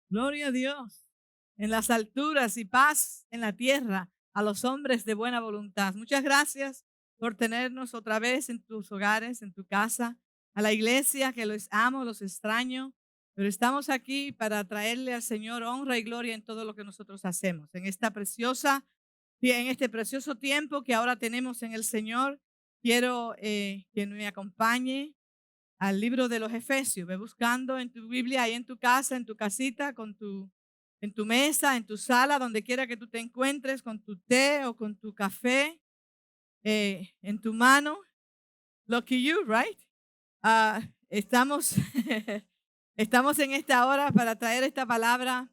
Gloria a Dios. En las alturas y paz en la tierra a los hombres de buena voluntad. Muchas gracias por tenernos otra vez en tus hogares, en tu casa, a la iglesia que los amo, los extraño, pero estamos aquí para traerle al Señor honra y gloria en todo lo que nosotros hacemos. En este precioso tiempo que ahora tenemos en el Señor, quiero que me acompañe al libro de los Efesios. Ve buscando en tu Biblia, ahí en tu casa, en tu casita, en tu mesa, en tu sala, donde quiera que tú te encuentres, con tu té o con tu café en tu mano. Lucky you, right? Estamos, estamos en esta hora para traer esta palabra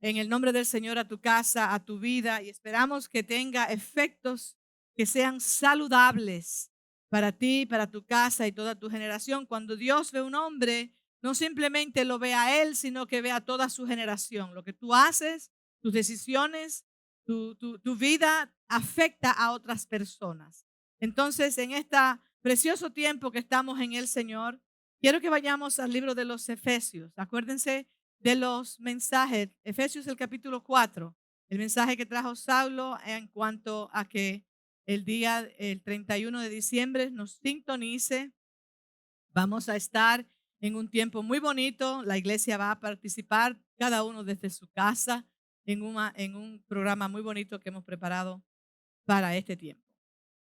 en el nombre del Señor a tu casa, a tu vida, y esperamos que tenga efectos que sean saludables para ti, para tu casa y toda tu generación. Cuando Dios ve a un hombre, no simplemente lo ve a él, sino que ve a toda su generación. Lo que tú haces, tus decisiones, tu vida afecta a otras personas. Entonces, en este precioso tiempo que estamos en el Señor, quiero que vayamos al libro de los Efesios. Acuérdense de los mensajes. Efesios el capítulo 4, el mensaje que trajo Saulo en cuanto a que el 31 de diciembre nos sintonice. Vamos a estar en un tiempo muy bonito. La iglesia va a participar, cada uno desde su casa, en un programa muy bonito que hemos preparado para este tiempo.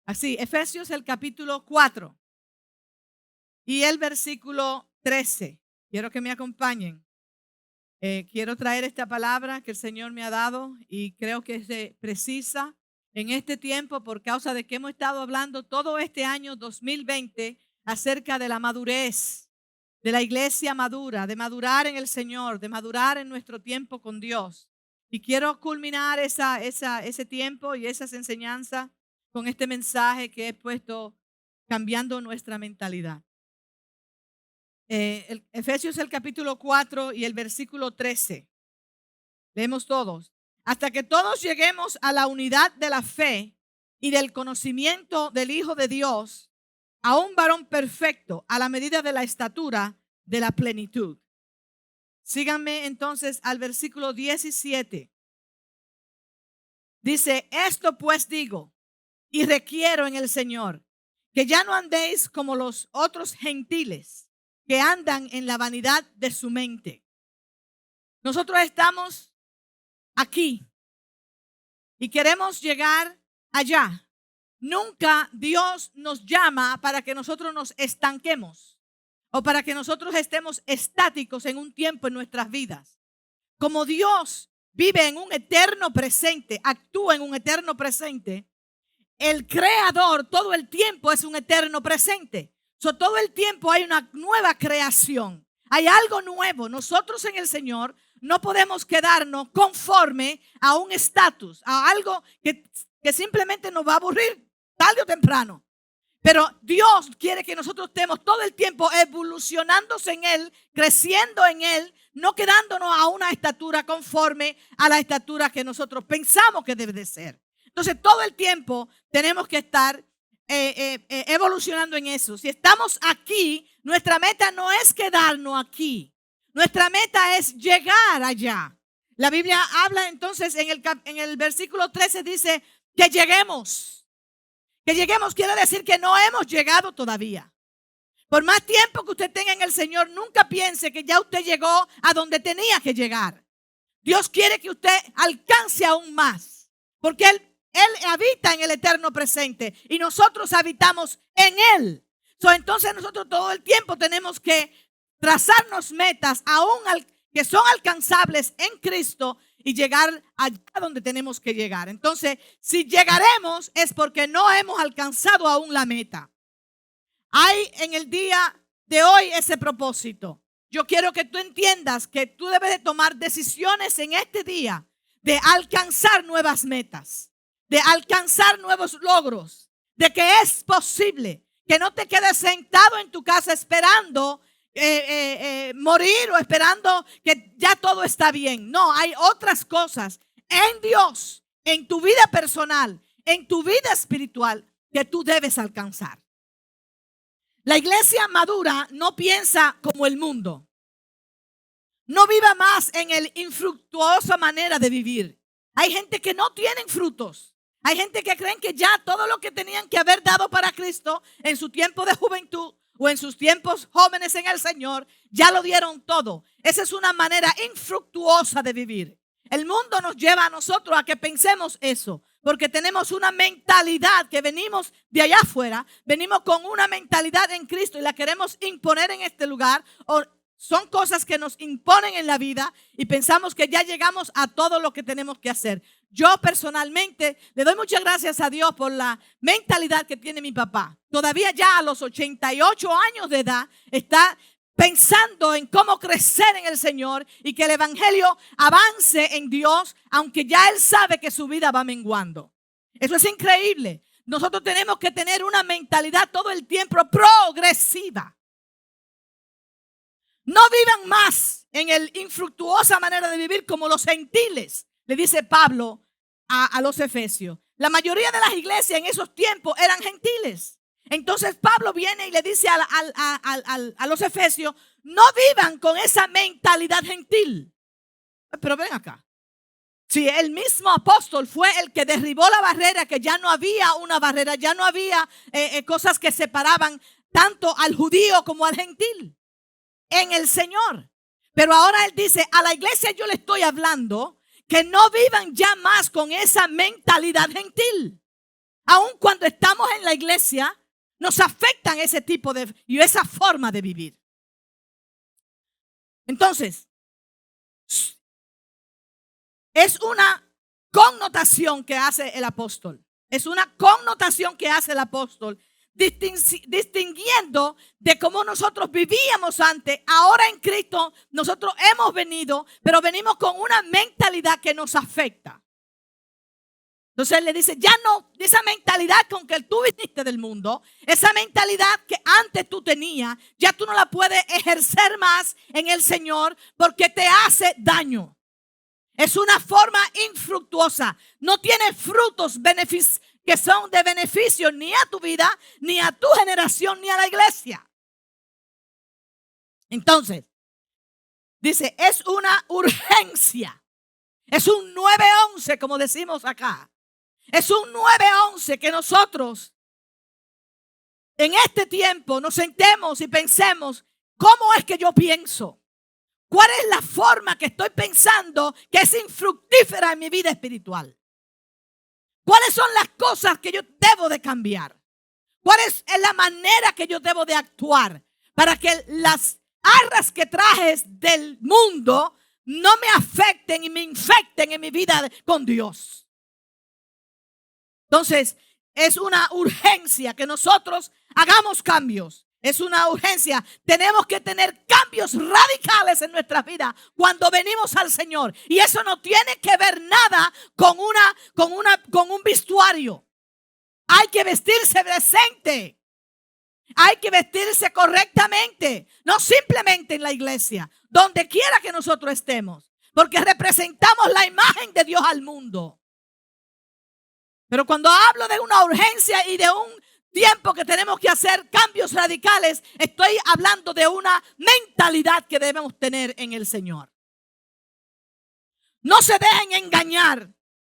Así, Efesios el capítulo 4 y el versículo 13. Quiero que me acompañen. Quiero traer esta palabra que el Señor me ha dado y creo que es precisa en este tiempo por causa de que hemos estado hablando todo este año 2020 acerca de la madurez, de la iglesia madura, de madurar en el Señor, de madurar en nuestro tiempo con Dios. Y quiero culminar ese tiempo y esas enseñanzas con este mensaje que he puesto cambiando nuestra mentalidad. Efesios el capítulo 4 y el versículo 13. Leemos todos. Hasta que todos lleguemos a la unidad de la fe y del conocimiento del Hijo de Dios, a un varón perfecto, a la medida de la estatura de la plenitud. Síganme entonces al versículo 17. Dice, esto pues digo y requiero en el Señor, que ya no andéis como los otros gentiles que andan en la vanidad de su mente. Nosotros estamos aquí y queremos llegar allá. Nunca Dios nos llama para que nosotros nos estanquemos o para que nosotros estemos estáticos en un tiempo en nuestras vidas. Como Dios vive en un eterno presente, actúa en un eterno presente, el Creador todo el tiempo es un eterno presente. Todo el tiempo hay una nueva creación, hay algo nuevo. Nosotros en el Señor no podemos quedarnos conforme a un estatus, a algo que simplemente nos va a aburrir tarde o temprano. Pero Dios quiere que nosotros estemos todo el tiempo evolucionándose en Él, creciendo en Él, no quedándonos a una estatura conforme a la estatura que nosotros pensamos que debe de ser. Entonces todo el tiempo tenemos que estar evolucionando en eso. Si estamos aquí, nuestra meta no es quedarnos aquí. Nuestra meta es llegar allá. La Biblia habla entonces en el versículo 13 dice que lleguemos. Que lleguemos quiere decir que no hemos llegado todavía. Por más tiempo que usted tenga en el Señor, nunca piense que ya usted llegó a donde tenía que llegar. Dios quiere que usted alcance aún más, porque Él habita en el eterno presente y nosotros habitamos en Él. Entonces nosotros todo el tiempo tenemos que trazarnos metas aún que son alcanzables en Cristo y llegar allá donde tenemos que llegar. Entonces, si llegaremos es porque no hemos alcanzado aún la meta. Hay en el día de hoy ese propósito. Yo quiero que tú entiendas que tú debes de tomar decisiones en este día de alcanzar nuevas metas, de alcanzar nuevos logros, de que es posible, que no te quedes sentado en tu casa esperando morir o esperando que ya todo está bien. No, hay otras cosas en Dios, en tu vida personal, en tu vida espiritual que tú debes alcanzar. La iglesia madura no piensa como el mundo. No viva más en el infructuosa manera de vivir. Hay gente que no tienen frutos. Hay gente que creen que ya todo lo que tenían que haber dado para Cristo en su tiempo de juventud o en sus tiempos jóvenes en el Señor, ya lo dieron todo. Esa es una manera infructuosa de vivir. El mundo nos lleva a nosotros a que pensemos eso, porque tenemos una mentalidad que venimos de allá afuera, venimos con una mentalidad en Cristo y la queremos imponer en este lugar. O son cosas que nos imponen en la vida y pensamos que ya llegamos a todo lo que tenemos que hacer. Yo personalmente le doy muchas gracias a Dios por la mentalidad que tiene mi papá. Todavía ya a los 88 años de edad está pensando en cómo crecer en el Señor y que el evangelio avance en Dios, aunque ya él sabe que su vida va menguando. Eso es increíble. Nosotros tenemos que tener una mentalidad todo el tiempo progresiva. No vivan más en el infructuosa manera de vivir como los gentiles, le dice Pablo a los efesios. La mayoría de las iglesias en esos tiempos eran gentiles. Entonces Pablo viene y le dice a los efesios, no vivan con esa mentalidad gentil. Pero ven acá. Si el mismo apóstol fue el que derribó la barrera, que ya no había una barrera, ya no había cosas que separaban tanto al judío como al gentil en el Señor. Pero ahora él dice, a la iglesia yo le estoy hablando que no vivan ya más con esa mentalidad gentil. Aun cuando estamos en la iglesia, nos afectan ese tipo de y esa forma de vivir. Entonces, es una connotación que hace el apóstol. Es una connotación que hace el apóstol, distinguiendo de cómo nosotros vivíamos antes. Ahora en Cristo nosotros hemos venido, pero venimos con una mentalidad que nos afecta. Entonces él le dice, ya no, esa mentalidad con que tú viniste del mundo, esa mentalidad que antes tú tenías, ya tú no la puedes ejercer más en el Señor porque te hace daño. Es una forma infructuosa, no tiene frutos que son de beneficio ni a tu vida, ni a tu generación, ni a la iglesia. Entonces, dice, es una urgencia, es un 911 como decimos acá. Es un 911 que nosotros en este tiempo nos sentemos y pensemos, ¿cómo es que yo pienso? ¿Cuál es la forma que estoy pensando que es infructífera en mi vida espiritual? ¿Cuáles son las cosas que yo debo de cambiar? ¿Cuál es la manera que yo debo de actuar para que las arras que trajes del mundo no me afecten y me infecten en mi vida con Dios? Entonces, es una urgencia que nosotros hagamos cambios. Es una urgencia. Tenemos que tener cambios radicales en nuestras vidas cuando venimos al Señor. Y eso no tiene que ver nada con un vestuario. Hay que vestirse decente. Hay que vestirse correctamente. No simplemente en la iglesia, donde quiera que nosotros estemos. Porque representamos la imagen de Dios al mundo. Pero cuando hablo de una urgencia y de un tiempo que tenemos que hacer cambios radicales, estoy hablando de una mentalidad que debemos tener en el Señor. No se dejen engañar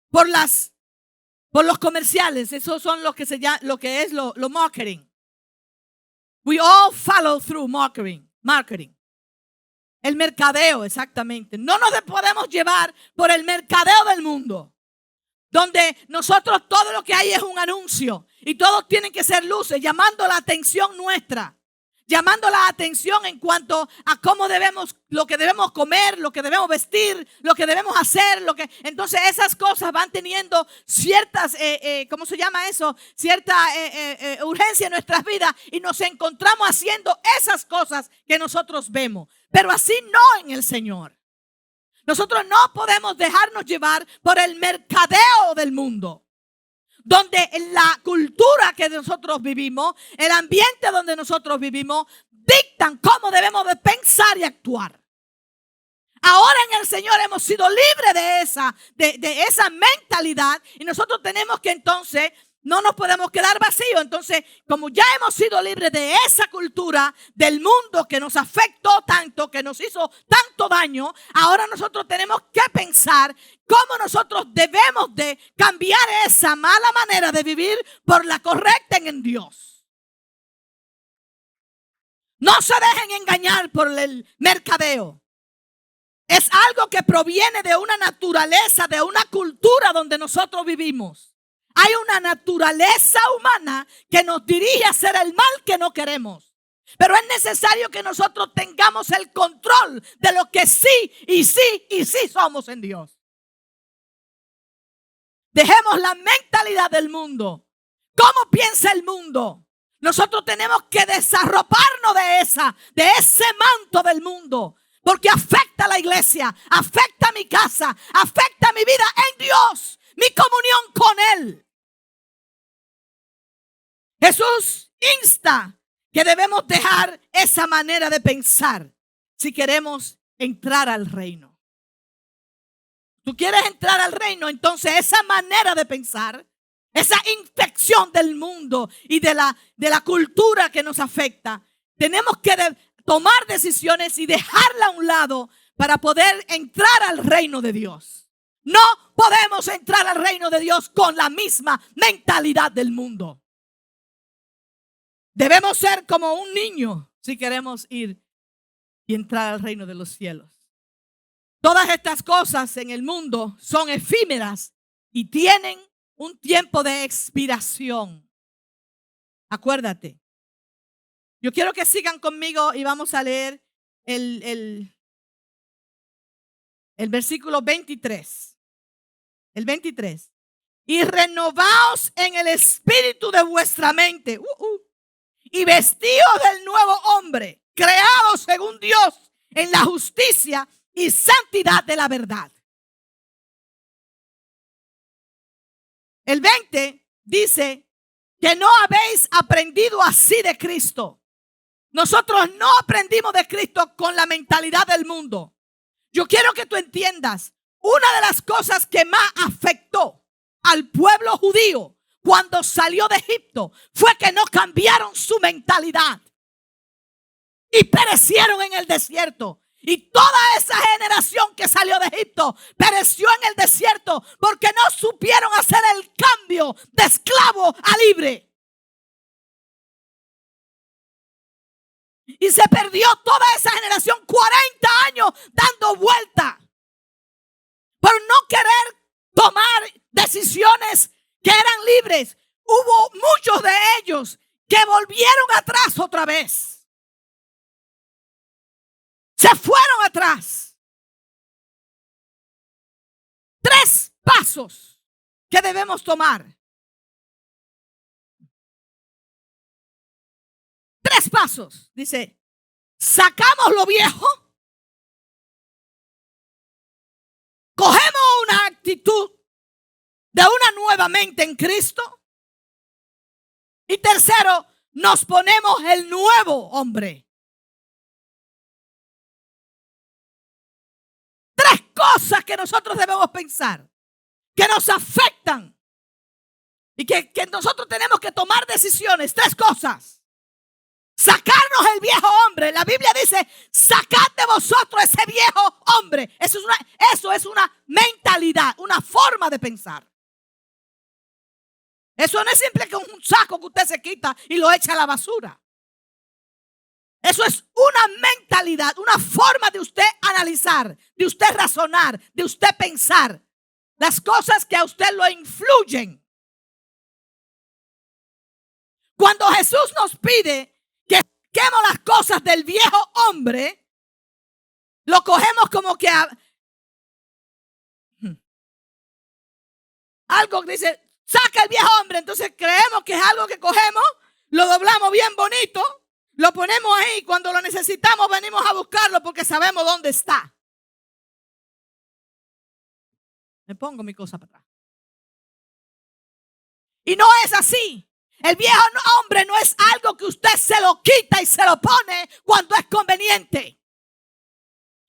por los comerciales. Esos son lo que es lo marketing. We all follow through marketing. El mercadeo, exactamente. No nos podemos llevar por el mercadeo del mundo, donde nosotros todo lo que hay es un anuncio y todos tienen que ser luces, llamando la atención nuestra, llamando la atención en cuanto a lo que debemos comer, lo que debemos vestir, lo que debemos hacer, entonces esas cosas van teniendo ciertas, ¿cómo se llama eso? Cierta urgencia en nuestras vidas y nos encontramos haciendo esas cosas que nosotros vemos, pero así no en el Señor. Nosotros no podemos dejarnos llevar por el mercadeo del mundo, donde la cultura que nosotros vivimos, el ambiente donde nosotros vivimos, dictan cómo debemos de pensar y actuar. Ahora en el Señor hemos sido libres de esa mentalidad y nosotros tenemos que entonces No nos podemos quedar vacíos. Entonces, como ya hemos sido libres de esa cultura del mundo que nos afectó tanto, que nos hizo tanto daño, ahora nosotros tenemos que pensar cómo nosotros debemos de cambiar esa mala manera de vivir por la correcta en Dios. No se dejen engañar por el mercadeo. Es algo que proviene de una naturaleza, de una cultura donde nosotros vivimos. Hay una naturaleza humana que nos dirige a hacer el mal que no queremos. Pero es necesario que nosotros tengamos el control de lo que sí y sí y sí somos en Dios. Dejemos la mentalidad del mundo. ¿Cómo piensa el mundo? Nosotros tenemos que desarroparnos de ese manto del mundo. Porque afecta a la iglesia, afecta a mi casa, afecta a mi vida en Dios, mi comunión con Él. Jesús insta que debemos dejar esa manera de pensar si queremos entrar al reino. ¿Tú quieres entrar al reino? Entonces esa manera de pensar, esa infección del mundo y de la cultura que nos afecta, tenemos que tomar decisiones y dejarla a un lado para poder entrar al reino de Dios. No podemos entrar al reino de Dios con la misma mentalidad del mundo. Debemos ser como un niño si queremos ir y entrar al reino de los cielos. Todas estas cosas en el mundo son efímeras y tienen un tiempo de expiración. Acuérdate. Yo quiero que sigan conmigo y vamos a leer el versículo 23. El 23. Y renovaos en el espíritu de vuestra mente. Y vestidos del nuevo hombre, creado según Dios en la justicia y santidad de la verdad. El 20 dice que no habéis aprendido así de Cristo. Nosotros no aprendimos de Cristo con la mentalidad del mundo. Yo quiero que tú entiendas, una de las cosas que más afectó al pueblo judío cuando salió de Egipto fue que no cambiaron su mentalidad y perecieron en el desierto. Y toda esa generación que salió de Egipto pereció en el desierto porque no supieron hacer el cambio de esclavo a libre. Y se perdió toda esa generación 40 años dando vuelta por no querer tomar decisiones que eran libres. Hubo muchos de ellos que volvieron atrás otra vez. Se fueron atrás. 3 pasos que debemos tomar. 3 pasos. Dice, sacamos lo viejo. Cogemos una actitud de una nueva mente en Cristo. Y tercero, nos ponemos el nuevo hombre. 3 cosas que nosotros debemos pensar, que nos afectan y que nosotros tenemos que tomar decisiones. 3 cosas. Sacarnos el viejo hombre. La Biblia dice, sacad de vosotros ese viejo hombre. Eso es una mentalidad, una forma de pensar. Eso no es simple que un saco que usted se quita y lo echa a la basura. Eso es una mentalidad, una forma de usted analizar, de usted razonar, de usted pensar las cosas que a usted lo influyen. Cuando Jesús nos pide que saquemos las cosas del viejo hombre, lo cogemos como que algo que dice, saca el viejo hombre. Entonces creemos que es algo que cogemos, lo doblamos bien bonito, lo ponemos ahí. Cuando lo necesitamos venimos a buscarlo porque sabemos dónde está. Me pongo mi cosa para atrás. Y no es así. El viejo hombre no es algo que usted se lo quita y se lo pone cuando es conveniente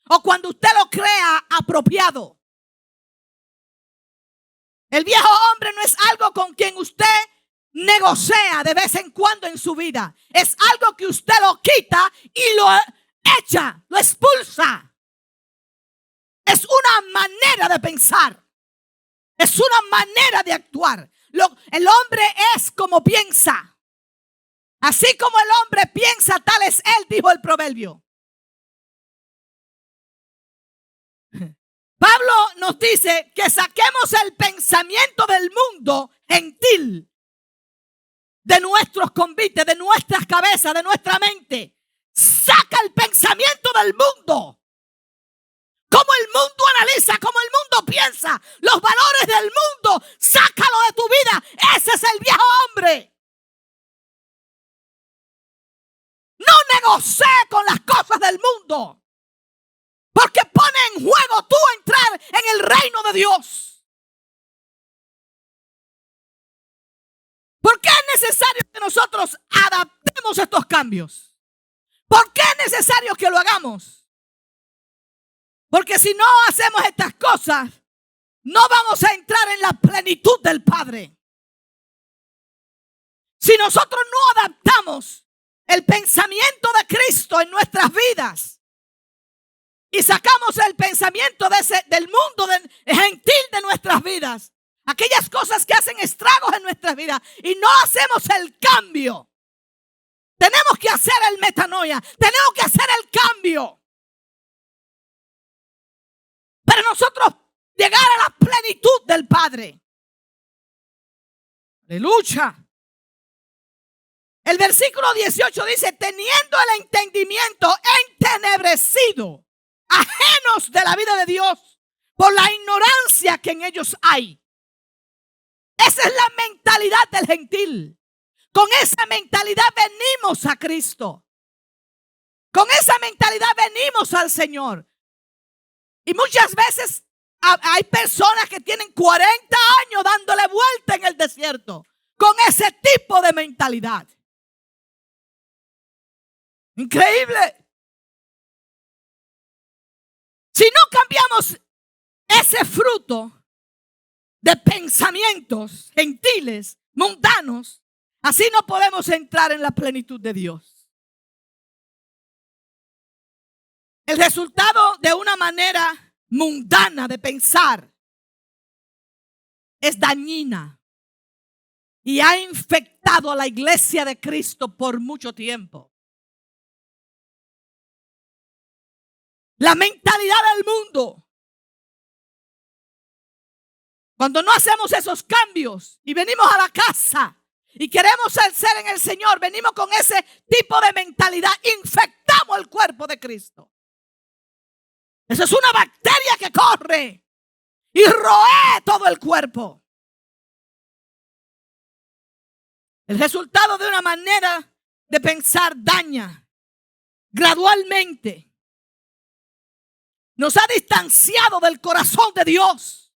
o cuando usted lo crea apropiado. El viejo hombre no es algo con quien usted negocia de vez en cuando en su vida. Es algo que usted lo quita y lo echa, lo expulsa. Es una manera de pensar. Es una manera de actuar. El hombre es como piensa. Así como el hombre piensa, tal es él, dijo el proverbio. Pablo nos dice que saquemos el pensamiento del mundo gentil de nuestros convites, de nuestras cabezas, de nuestra mente. Saca el pensamiento del mundo. Cómo el mundo analiza, cómo el mundo piensa, los valores del mundo, sácalo de tu vida. Ese es el viejo hombre. No negocie con las cosas del mundo, porque pone en juego tú entrar en el reino de Dios. ¿Por qué es necesario que nosotros adaptemos estos cambios? ¿Por qué es necesario que lo hagamos? Porque si no hacemos estas cosas, no vamos a entrar en la plenitud del Padre. Si nosotros no adaptamos el pensamiento de Cristo en nuestras vidas y sacamos el pensamiento del mundo gentil de nuestras vidas, aquellas cosas que hacen estragos en nuestras vidas, y no hacemos el cambio, tenemos que hacer el metanoia, tenemos que hacer el cambio para nosotros llegar a la plenitud del Padre. Aleluya. El versículo 18 dice: teniendo el entendimiento entenebrecido, ajenos de la vida de Dios, por la ignorancia que en ellos hay. Esa es la mentalidad del gentil. Con esa mentalidad venimos a Cristo. Con esa mentalidad venimos al Señor. Y muchas veces hay personas que tienen 40 años dándole vuelta en el desierto con ese tipo de mentalidad. Increíble. Si no cambiamos ese fruto de pensamientos gentiles, mundanos, así no podemos entrar en la plenitud de Dios. El resultado de una manera mundana de pensar es dañina y ha infectado a la iglesia de Cristo por mucho tiempo. La mentalidad del mundo. Cuando no hacemos esos cambios y venimos a la casa y queremos ser en el Señor, venimos con ese tipo de mentalidad, infectamos el cuerpo de Cristo. Esa es una bacteria que corre y roe todo el cuerpo. El resultado de una manera de pensar daña gradualmente. Nos ha distanciado del corazón de Dios.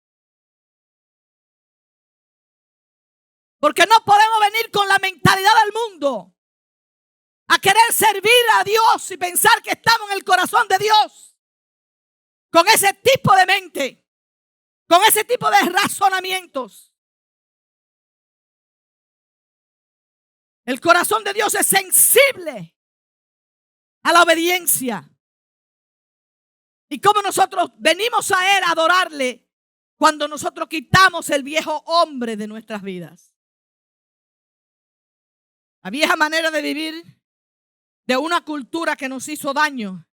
Porque no podemos venir con la mentalidad del mundo a querer servir a Dios y pensar que estamos en el corazón de Dios. Con ese tipo de mente, con ese tipo de razonamientos. El corazón de Dios es sensible a la obediencia. Y como nosotros venimos a Él a adorarle cuando nosotros quitamos el viejo hombre de nuestras vidas. La vieja manera de vivir de una cultura que nos hizo daño.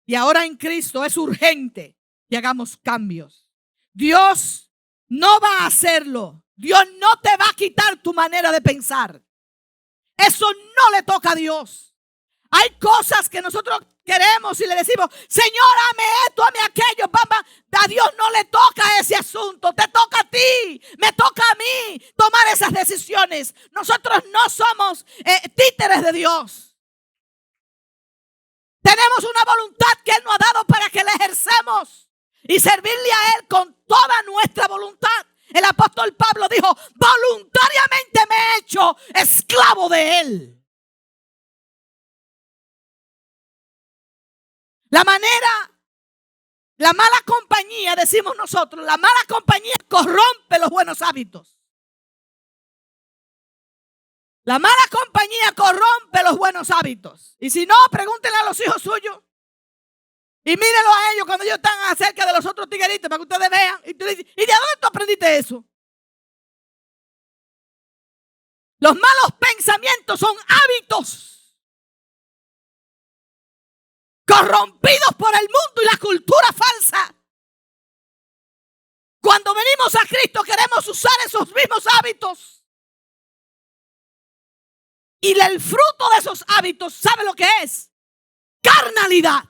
Y ahora en Cristo es urgente que hagamos cambios. Dios no va a hacerlo. Dios no te va a quitar tu manera de pensar. Eso no le toca a Dios. Hay cosas que nosotros queremos y le decimos: Señor, hame esto, hame aquello. Papá, a Dios no le toca ese asunto. Te toca a ti, me toca a mí tomar esas decisiones. Nosotros no somos títeres de Dios. Tenemos una voluntad que Él nos ha dado para que la ejercemos y servirle a Él con toda nuestra voluntad. El apóstol Pablo dijo: voluntariamente me he hecho esclavo de Él. La mala compañía, decimos nosotros, la mala compañía corrompe los buenos hábitos. La mala compañía corrompe los buenos hábitos. Y si no, pregúntenle a los hijos suyos. Y mírenlo a ellos cuando ellos están acerca de los otros tigueritos para que ustedes vean. Y tú dices, ¿y de dónde tú aprendiste eso? Los malos pensamientos son hábitos corrompidos por el mundo y la cultura falsa. Cuando venimos a Cristo queremos usar esos mismos hábitos. Y el fruto de esos hábitos, ¿sabe lo que es? Carnalidad.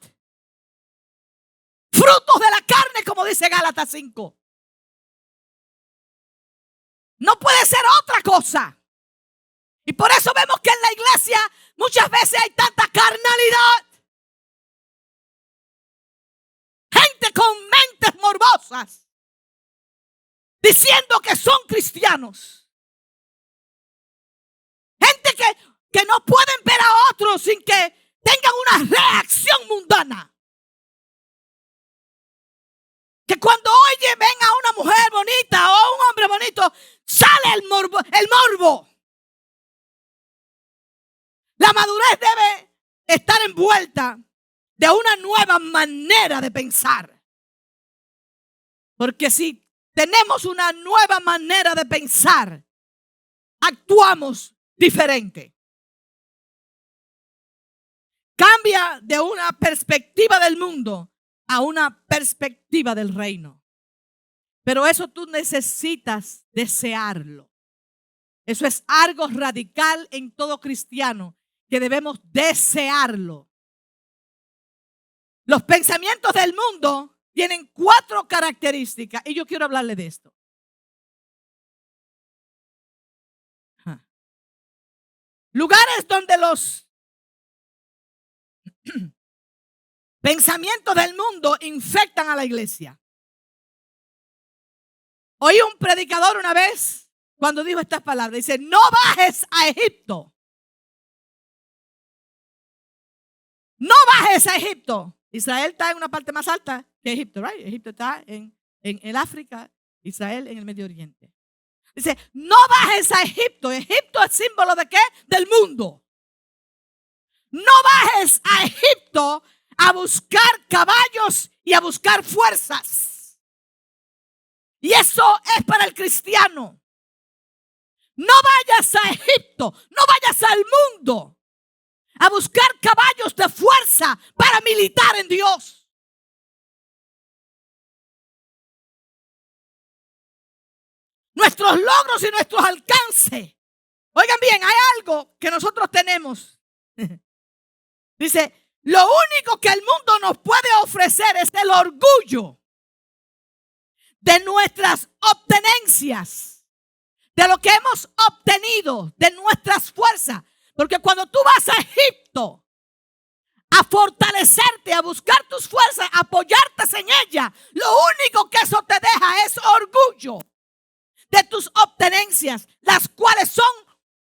Frutos de la carne, como dice Gálatas 5. No puede ser otra cosa. Y por eso vemos que en la iglesia muchas veces hay tanta carnalidad. Gente con mentes morbosas, diciendo que son cristianos. Gente que no pueden ver a otros sin que tengan una reacción mundana. Que cuando ven a una mujer bonita o a un hombre bonito, sale el morbo. La madurez debe estar envuelta de una nueva manera de pensar. Porque si tenemos una nueva manera de pensar, actuamos diferente. Cambia de una perspectiva del mundo a una perspectiva del reino. Pero eso tú necesitas desearlo. Eso es algo radical en todo cristiano, que debemos desearlo. Los pensamientos del mundo tienen 4 características y yo quiero hablarle de esto. Lugares donde los pensamientos del mundo infectan a la iglesia. Oí un predicador una vez cuando dijo estas palabras. Dice, no bajes a Egipto. No bajes a Egipto. Israel está en una parte más alta que Egipto, right? Egipto está en el África, Israel en el Medio Oriente. Dice, no bajes a Egipto. Egipto es símbolo ¿de qué? Del mundo. No bajes a Egipto a buscar caballos y a buscar fuerzas. Y eso es para el cristiano. No vayas a Egipto, no vayas al mundo a buscar caballos de fuerza para militar en Dios. Nuestros logros y nuestros alcances. Oigan bien, hay algo que nosotros tenemos. Dice, lo único que el mundo nos puede ofrecer es el orgullo de nuestras obtenencias, de lo que hemos obtenido, de nuestras fuerzas. Porque cuando tú vas a Egipto a fortalecerte, a buscar tus fuerzas, a apoyarte en ella, lo único que eso te deja es orgullo de tus obtenencias, las cuales son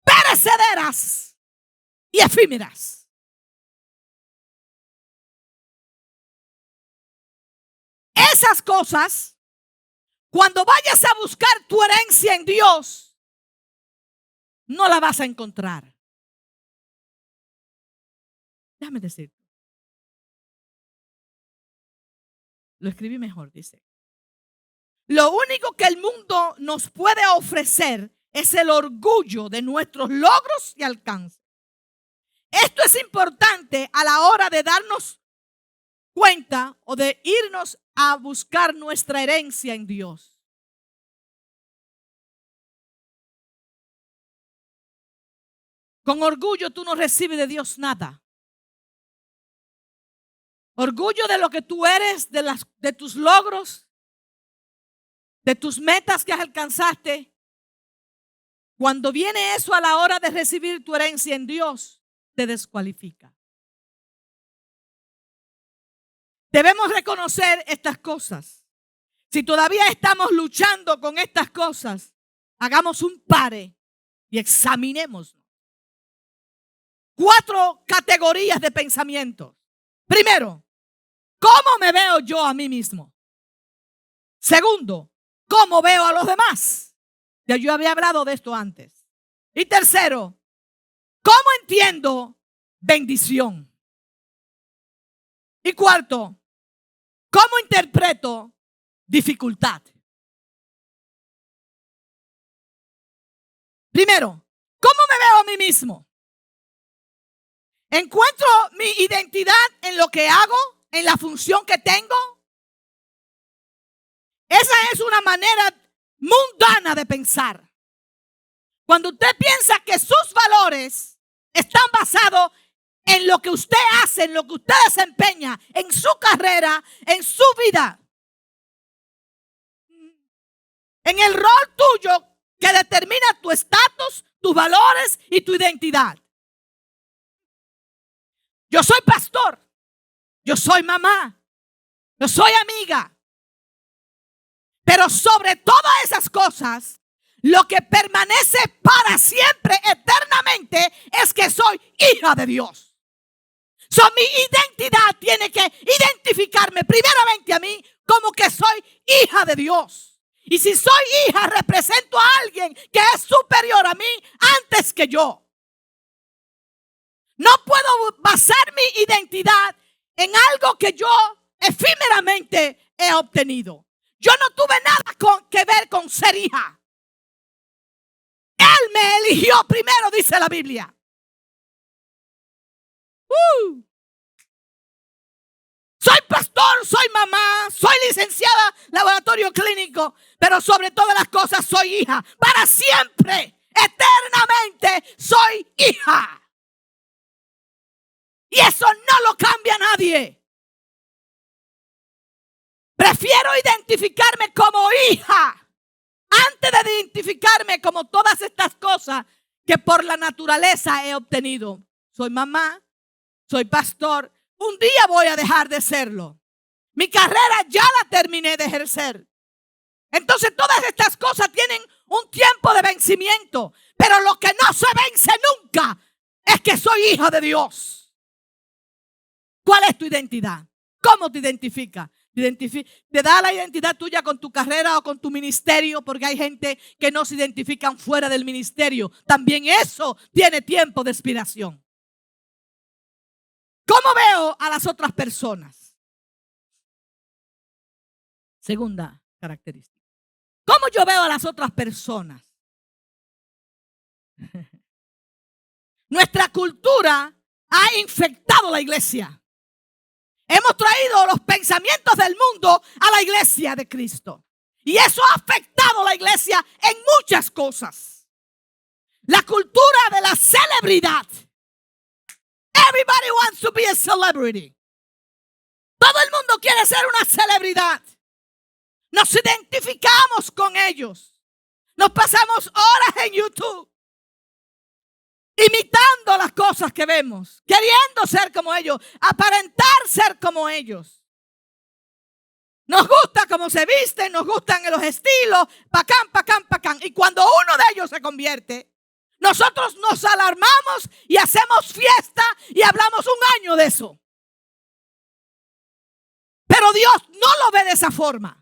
perecederas y efímeras. Esas cosas, cuando vayas a buscar tu herencia en Dios, no la vas a encontrar. Déjame decir. Lo escribí mejor, dice. Lo único que el mundo nos puede ofrecer es el orgullo de nuestros logros y alcances. Esto es importante a la hora de darnos cuenta o de irnos a buscar nuestra herencia en Dios. Con orgullo tú no recibes de Dios nada. Orgullo de lo que tú eres, de tus logros, de tus metas que alcanzaste. Cuando viene eso a la hora de recibir tu herencia en Dios, te descualifica. Debemos reconocer estas cosas. Si todavía estamos luchando con estas cosas, hagamos un pare y examinemos 4 categorías de pensamientos. Primero, ¿cómo me veo yo a mí mismo? Segundo, ¿cómo veo a los demás? Ya yo había hablado de esto antes. Y tercero, ¿Cómo entiendo bendición? Y cuarto, ¿cómo interpreto dificultad? Primero, ¿cómo me veo a mí mismo? ¿Encuentro mi identidad en lo que hago, en la función que tengo? Esa es una manera mundana de pensar. Cuando usted piensa que sus valores están basados en lo que usted hace, en lo que usted desempeña, en su carrera, en su vida, en el rol tuyo que determina tu estatus, tus valores y tu identidad. Yo soy pastor, yo soy mamá, yo soy amiga, pero sobre todas esas cosas, lo que permanece para siempre, eternamente, es que soy hija de Dios. Mi identidad tiene que identificarme primeramente a mí como que soy hija de Dios. Y si soy hija, represento a alguien que es superior a mí antes que yo. No puedo basar mi identidad en algo que yo efímeramente he obtenido. Yo no tuve nada que ver con ser hija. Él me eligió primero, dice la Biblia. Soy pastor, soy mamá, soy licenciada laboratorio clínico, pero sobre todas las cosas soy hija. Para siempre, eternamente, soy hija. Y eso no lo cambia nadie. Prefiero identificarme como hija antes de identificarme como todas estas cosas que por la naturaleza he obtenido. Soy mamá, soy pastor. Un día voy a dejar de serlo. Mi carrera ya la terminé de ejercer. Entonces todas estas cosas tienen un tiempo de vencimiento. Pero lo que no se vence nunca es que soy hija de Dios. ¿Cuál es tu identidad? ¿Cómo te identifica? ¿Te da la identidad tuya con tu carrera o con tu ministerio? Porque hay gente que no se identifican fuera del ministerio. También eso tiene tiempo de expiración. ¿Cómo veo a las otras personas? Segunda característica. ¿Cómo yo veo a las otras personas? Nuestra cultura ha infectado la iglesia. Hemos traído los pensamientos del mundo a la iglesia de Cristo. Y eso ha afectado a la iglesia en muchas cosas. La cultura de la celebridad. Everybody wants to be a celebrity. Todo el mundo quiere ser una celebridad. Nos identificamos con ellos. Nos pasamos horas en YouTube imitando las cosas que vemos, queriendo ser como ellos, aparentar ser como ellos. Nos gusta cómo se visten, nos gustan los estilos, pacán. Y cuando uno de ellos se convierte, nosotros nos alarmamos y hacemos fiesta y hablamos un año de eso. Pero Dios no lo ve de esa forma.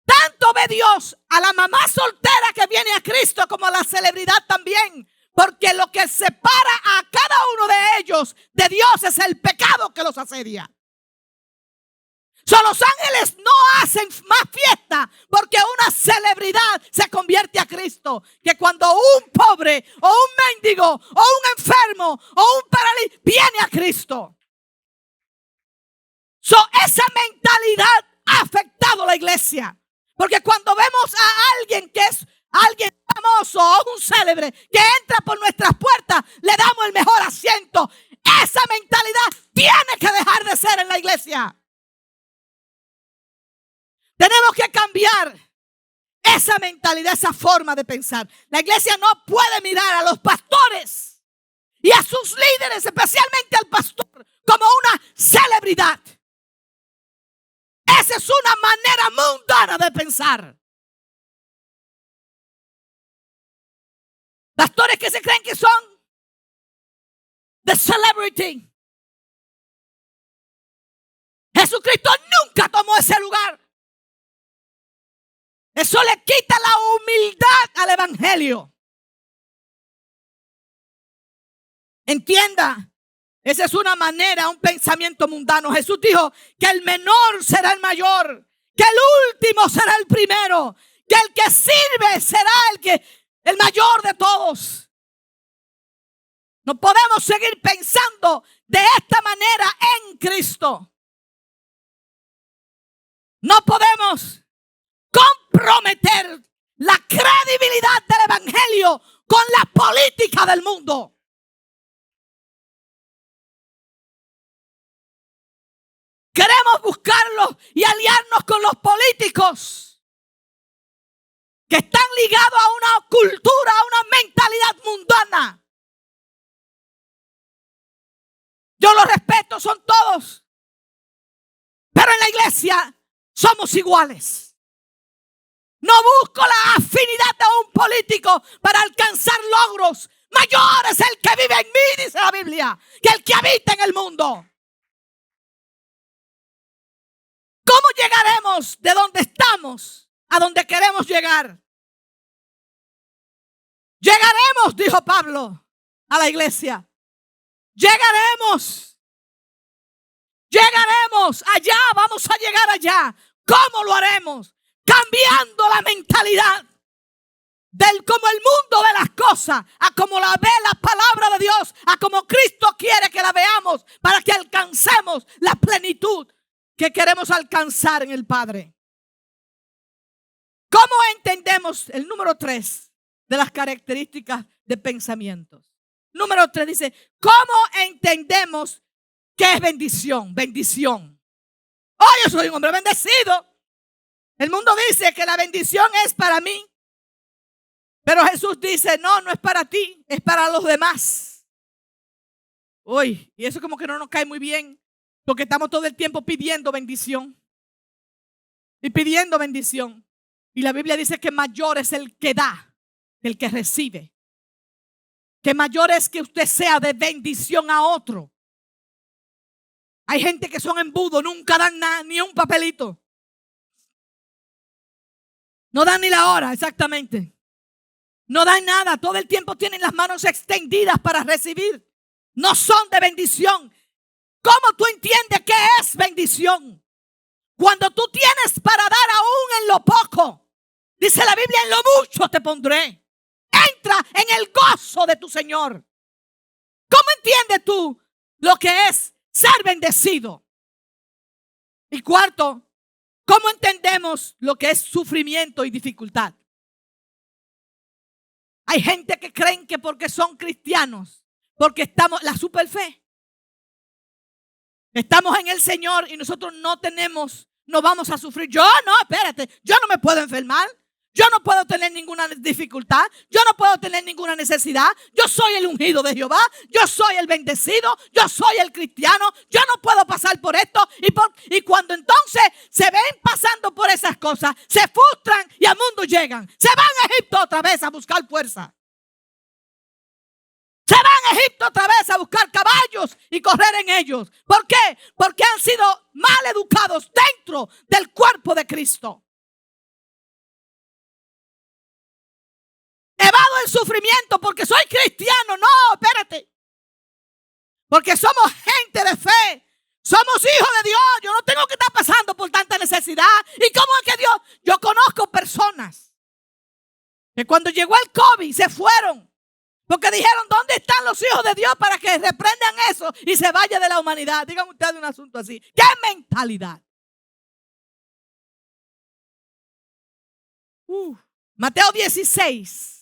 Tanto ve Dios a la mamá soltera que viene a Cristo como a la celebridad también. Porque lo que separa a cada uno de ellos de Dios es el pecado que los asedia. Los ángeles no hacen más fiesta porque una celebridad se convierte a Cristo, que cuando un pobre o un mendigo o un enfermo o un paralítico viene a Cristo. Esa mentalidad ha afectado a la iglesia. Porque cuando vemos a alguien que es alguien famoso o un célebre que entra por nuestras puertas, le damos el mejor asiento. Esa mentalidad tiene que dejar de ser en la iglesia. Tenemos que cambiar esa mentalidad, esa forma de pensar. La iglesia no puede mirar a los pastores y a sus líderes, especialmente al pastor, como una celebridad. Esa es una manera mundana de pensar. Pastores que se creen que son the celebrity. Jesucristo nunca tomó ese lugar. Eso le quita la humildad al evangelio. Entienda, esa es una manera, un pensamiento mundano. Jesús dijo que el menor será el mayor, que el último será el primero, que el que sirve será el mayor de todos. No podemos seguir pensando de esta manera en Cristo. No podemos comprometer la credibilidad del evangelio con la política del mundo. Queremos buscarlos y aliarnos con los políticos que están ligados a una cultura, a una mentalidad mundana. Yo los respeto, son todos. Pero en la iglesia somos iguales. No busco la afinidad de un político para alcanzar logros. Mayor es el que vive en mí, dice la Biblia, que el que habita en el mundo. ¿Cómo llegaremos de donde estamos a donde queremos llegar? Llegaremos, dijo Pablo a la iglesia. Llegaremos allá, vamos a llegar allá. ¿Cómo lo haremos? Cambiando la mentalidad del como el mundo ve las cosas, a como la ve la palabra de Dios, a como Cristo quiere que la veamos, para que alcancemos la plenitud que queremos alcanzar en el Padre. ¿Cómo entendemos el número 3 de las características de pensamientos? Número 3 dice, ¿cómo entendemos qué es bendición? Bendición. Oh, yo soy un hombre bendecido. El mundo dice que la bendición es para mí. Pero Jesús dice, no, no es para ti, es para los demás. Uy, y eso como que no nos cae muy bien, porque estamos todo el tiempo pidiendo bendición. Y pidiendo bendición. Y la Biblia dice que mayor es el que da, el que recibe. Que mayor es que usted sea de bendición a otro. Hay gente que son embudos, nunca dan nada, ni un papelito. No dan ni la hora, exactamente. No dan nada, todo el tiempo tienen las manos extendidas para recibir. No son de bendición. ¿Cómo tú entiendes qué es bendición? Cuando tú tienes para dar aún en lo poco. Dice la Biblia, en lo mucho te pondré. Entra en el gozo de tu Señor. ¿Cómo entiendes tú lo que es ser bendecido? Y cuarto, ¿cómo entendemos lo que es sufrimiento y dificultad? Hay gente que creen que porque son cristianos, porque estamos, la super fe, estamos en el Señor y nosotros no vamos a sufrir. Yo no, espérate, yo no me puedo enfermar. Yo no puedo tener ninguna dificultad. Yo no puedo tener ninguna necesidad. Yo soy el ungido de Jehová. Yo soy el bendecido. Yo soy el cristiano. Yo no puedo pasar por esto. Y cuando entonces se ven pasando por esas cosas, se frustran y al mundo llegan. Se van a Egipto otra vez a buscar fuerza. Se van a Egipto otra vez a buscar caballos y correr en ellos. ¿Por qué? Porque han sido mal educados dentro del cuerpo de Cristo. Evado el sufrimiento porque soy cristiano. No, espérate. Porque somos gente de fe. Somos hijos de Dios. Yo no tengo que estar pasando por tanta necesidad. ¿Y cómo es que Dios? Yo conozco personas que cuando llegó el COVID se fueron. Porque dijeron, ¿dónde están los hijos de Dios para que reprendan eso y se vaya de la humanidad? Digan ustedes un asunto así. ¿Qué mentalidad? Mateo 16.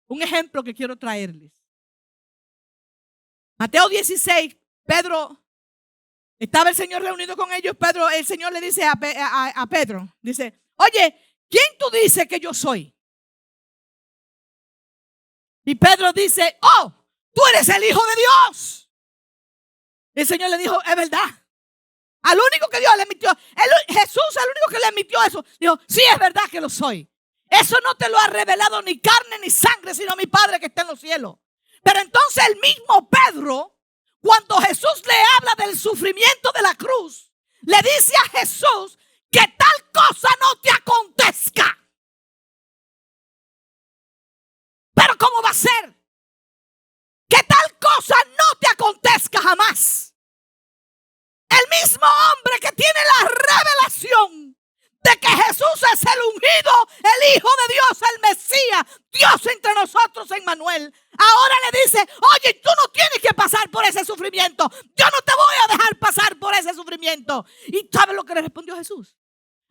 Un ejemplo que quiero traerles. Mateo 16, Pedro, estaba el Señor reunido con ellos. El Señor le dice a Pedro, dice, oye, ¿quién tú dices que yo soy? Y Pedro dice, oh, tú eres el Hijo de Dios. El Señor le dijo, es verdad. Al único que Dios le admitió, Jesús, al único que le admitió eso, dijo, sí, es verdad que lo soy. Eso no te lo ha revelado ni carne ni sangre, sino mi Padre que está en los cielos. Pero entonces el mismo Pedro, cuando Jesús le habla del sufrimiento de la cruz, le dice a Jesús que tal cosa no te acontezca. Pero ¿cómo va a ser? Que tal cosa no te es el ungido, el Hijo de Dios, el Mesías, Dios entre nosotros, Emmanuel. Ahora le dice, oye, tú no tienes que pasar por ese sufrimiento. Yo no te voy a dejar pasar por ese sufrimiento. ¿Y sabes lo que le respondió Jesús?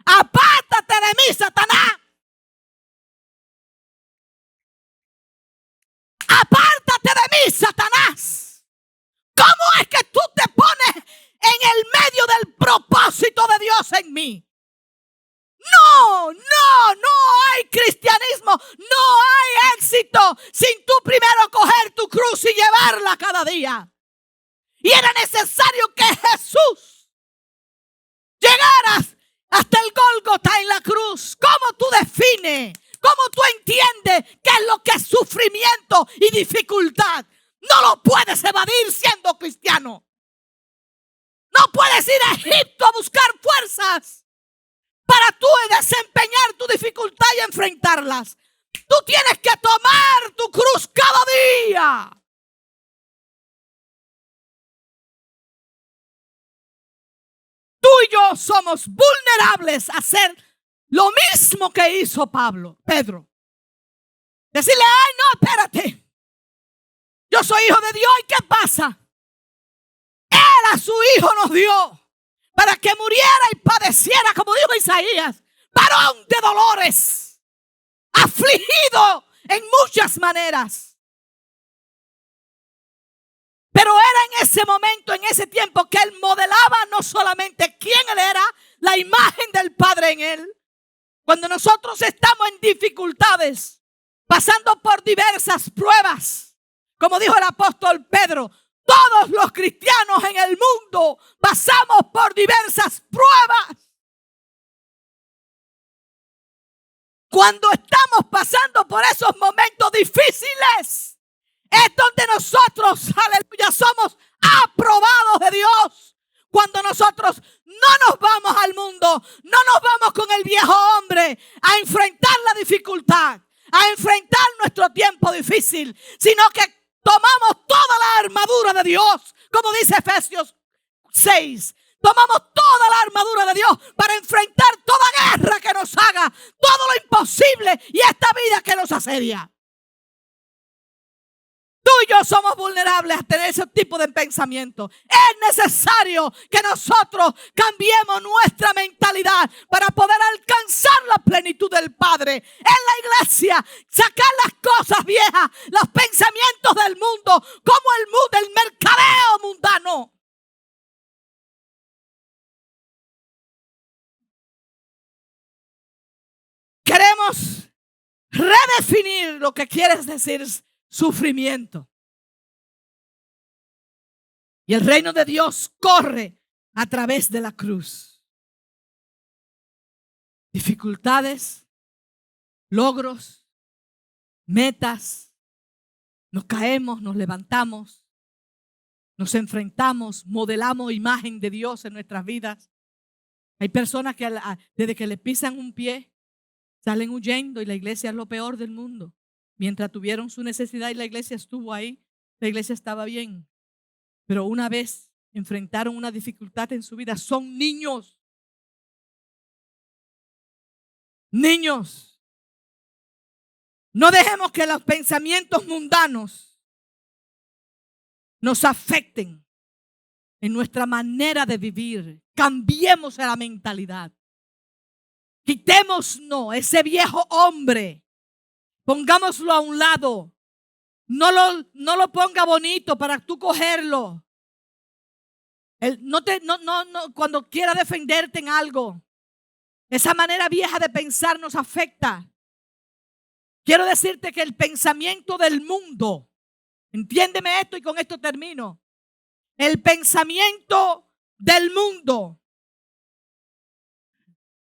Apártate de mí, Satanás. Apártate de mí, Satanás. ¿Cómo es que tú te pones en el medio del propósito de Dios en mí? No hay cristianismo, no hay éxito sin tú primero coger tu cruz y llevarla cada día. Y era necesario que Jesús llegara hasta el Gólgota en la cruz. ¿Cómo tú defines? ¿Cómo tú entiendes qué es lo que es sufrimiento y dificultad? No lo puedes evadir siendo cristiano. No puedes ir a Egipto a buscar fuerzas para tú desempeñar tu dificultad y enfrentarlas. Tú tienes que tomar tu cruz cada día. Tú y yo somos vulnerables a hacer lo mismo que hizo Pedro. Decirle, ay, no, espérate. Yo soy hijo de Dios, ¿y qué pasa? Él a su hijo nos dio para que muriera y padeciera, como dijo Isaías, varón de dolores, afligido en muchas maneras. Pero era en ese momento, en ese tiempo, que él modelaba no solamente quién él era, la imagen del Padre en él. Cuando nosotros estamos en dificultades, pasando por diversas pruebas, como dijo el apóstol Pedro, todos los cristianos en el mundo pasamos por diversas pruebas. Cuando estamos pasando por esos momentos difíciles, es donde nosotros, aleluya, somos aprobados de Dios. Cuando nosotros no nos vamos al mundo, no nos vamos con el viejo hombre a enfrentar la dificultad, a enfrentar nuestro tiempo difícil, sino que tomamos toda la armadura de Dios, como dice Efesios 6. Tomamos toda la armadura de Dios para enfrentar toda guerra que nos haga, todo lo imposible y esta vida que nos asedia. Tú y yo somos vulnerables a tener ese tipo de pensamiento. Es necesario que nosotros cambiemos nuestra mentalidad para poder alcanzar la plenitud del Padre. En la iglesia, sacar las cosas viejas, los pensamientos del mundo, como el mercadeo mundano. Queremos redefinir lo que quiere decir sufrimiento. Y el reino de Dios corre a través de la cruz. Dificultades, logros, metas. Nos caemos, nos levantamos, nos enfrentamos, modelamos imagen de Dios en nuestras vidas. Hay personas que desde que le pisan un pie salen huyendo y la iglesia es lo peor del mundo. Mientras tuvieron su necesidad y la iglesia estuvo ahí, la iglesia estaba bien. Pero una vez enfrentaron una dificultad en su vida, son niños. Niños. No dejemos que los pensamientos mundanos nos afecten en nuestra manera de vivir. Cambiemos la mentalidad. Quitémonos ese viejo hombre. Pongámoslo a un lado. No lo ponga bonito para tú cogerlo. Cuando quiera defenderte en algo, esa manera vieja de pensar nos afecta. Quiero decirte que el pensamiento del mundo, entiéndeme esto y con esto termino. El pensamiento del mundo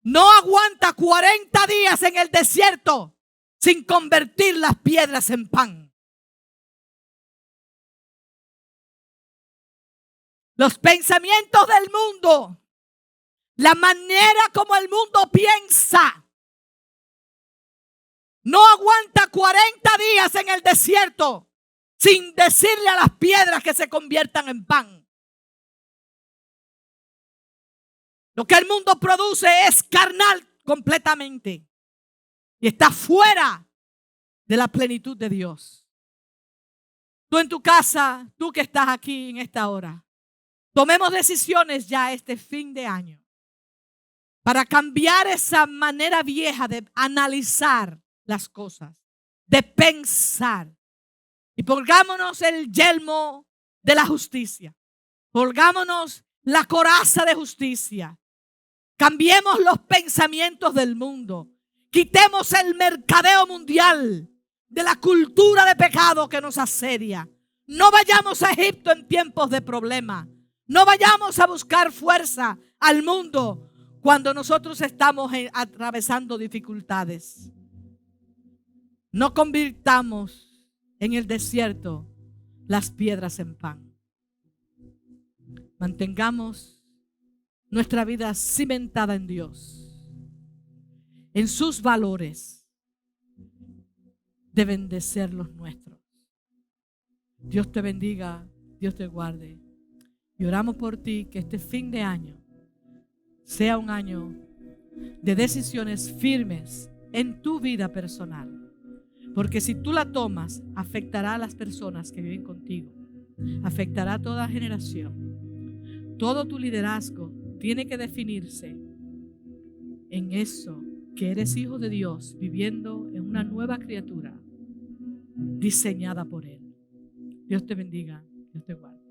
no aguanta 40 días en el desierto sin convertir las piedras en pan. Los pensamientos del mundo, la manera como el mundo piensa, no aguanta 40 días en el desierto sin decirle a las piedras que se conviertan en pan. Lo que el mundo produce es carnal, completamente y está fuera de la plenitud de Dios. Tú en tu casa, tú que estás aquí en esta hora, tomemos decisiones ya este fin de año para cambiar esa manera vieja de analizar las cosas, de pensar. Y pongámonos el yelmo de la justicia. Pongámonos la coraza de justicia. Cambiemos los pensamientos del mundo. Quitemos el mercadeo mundial de la cultura de pecado que nos asedia. No vayamos a Egipto en tiempos de problema. No vayamos a buscar fuerza al mundo cuando nosotros estamos atravesando dificultades. No convirtamos en el desierto las piedras en pan. Mantengamos nuestra vida cimentada en Dios, en sus valores. Deben de ser los nuestros. Dios te bendiga, Dios te guarde. Y oramos por ti, que este fin de año sea un año de decisiones firmes en tu vida personal. Porque si tú la tomas, afectará a las personas que viven contigo. Afectará a toda generación. Todo tu liderazgo tiene que definirse en eso, que eres hijo de Dios, viviendo en una nueva criatura diseñada por Él. Dios te bendiga, Dios te guarde.